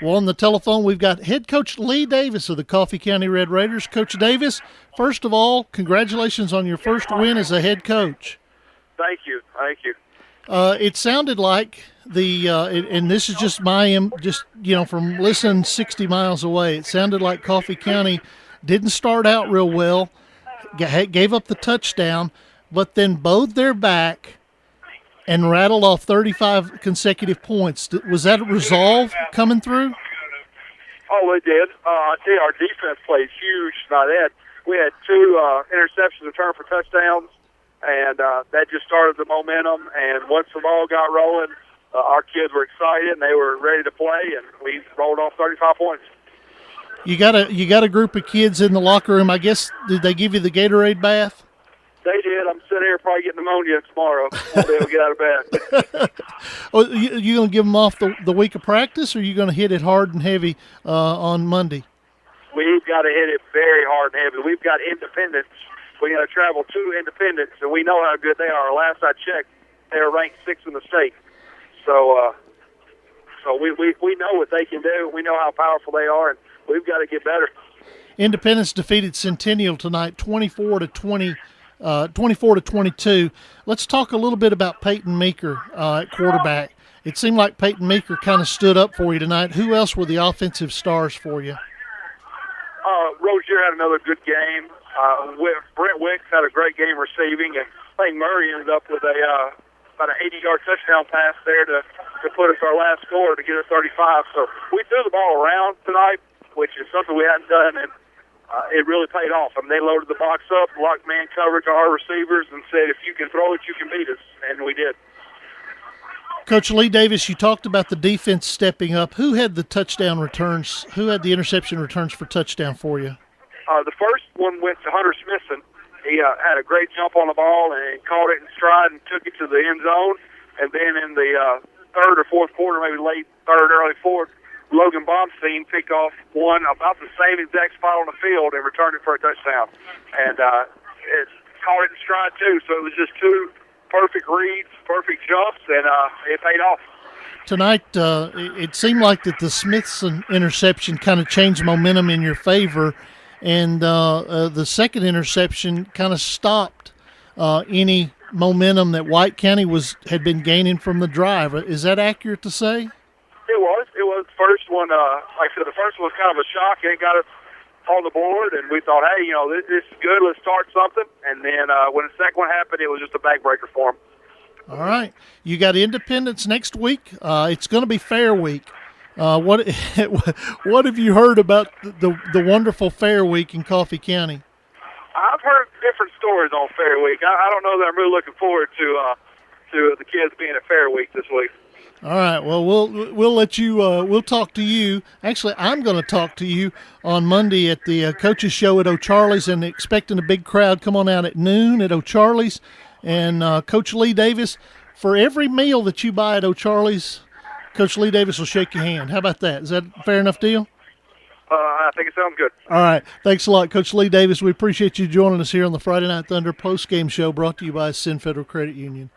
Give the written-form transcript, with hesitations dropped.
Well, on the telephone, we've got head coach Lee Davis of the Coffee County Red Raiders. Coach Davis, first of all, congratulations on your first win as a head coach. Thank you. It sounded like and this is just from listening 60 miles away, it sounded like Coffee County didn't start out real well, gave up the touchdown, but then bowed their back and rattled off 35 consecutive points. Was that a resolve coming through? Oh, they did. I tell you, our defense played huge tonight. We had 2 interceptions returned for touchdowns, and that just started the momentum. And once the ball got rolling, our kids were excited and they were ready to play, and we rolled off 35 points. You got a group of kids in the locker room. I guess, did they give you the Gatorade bath? They did. I'm sitting here probably getting pneumonia tomorrow. They'll get out of bed. Oh, you going to give them off the week of practice, or are you going to hit it hard and heavy on Monday? We've got to hit it very hard and heavy. We've got Independence. We got to travel to Independence, and we know how good they are. Last I checked, they are ranked 6th in the state. So we know what they can do. We know how powerful they are, and we've got to get better. Independence defeated Centennial tonight, 24-22. Let's talk a little bit about Peyton Meeker at quarterback. It seemed like Peyton Meeker kind of stood up for you tonight. Who else were the offensive stars for you? Rozier had another good game. Brent Wicks had a great game receiving, and I think Murray ended up with about an 80-yard touchdown pass there to put us our last score to get us 35. So we threw the ball around tonight, which is something we hadn't done, and it really paid off. I mean, they loaded the box up, locked man coverage on our receivers, and said, if you can throw it, you can beat us, and we did. Coach Lee Davis, you talked about the defense stepping up. Who had the touchdown returns? Who had the interception returns for touchdown for you? The first one went to Hunter Smithson. He had a great jump on the ball and caught it in stride and took it to the end zone. And then in the third or fourth quarter, maybe late third, early fourth, Logan Baumstein picked off one about the same exact spot on the field and returned it for a touchdown. And it caught it in stride, too. So it was just 2 perfect reads, perfect jumps, and it paid off. Tonight, it seemed like that the Smithson interception kind of changed momentum in your favor, and the second interception kind of stopped any momentum that White County had been gaining from the drive. Is that accurate to say? It was. The first one, like I said, the first one was kind of a shock. It got us on the board, and we thought, hey, this is good. Let's start something. And then when the second one happened, it was just a backbreaker for them. All right. You got Independence next week. It's going to be Fair Week. What have you heard about the wonderful Fair Week in Coffee County? I've heard different stories on Fair Week. I don't know that I'm really looking forward to the kids being at Fair Week this week. All right. Well, we'll let you. We'll talk to you. Actually, I'm going to talk to you on Monday at the coaches show at O'Charlie's, and expecting a big crowd. Come on out at noon at O'Charlie's, and Coach Lee Davis, for every meal that you buy at O'Charlie's, Coach Lee Davis will shake your hand. How about that? Is that a fair enough deal? I think it sounds good. All right. Thanks a lot, Coach Lee Davis. We appreciate you joining us here on the Friday Night Thunder postgame show, brought to you by Sin Federal Credit Union.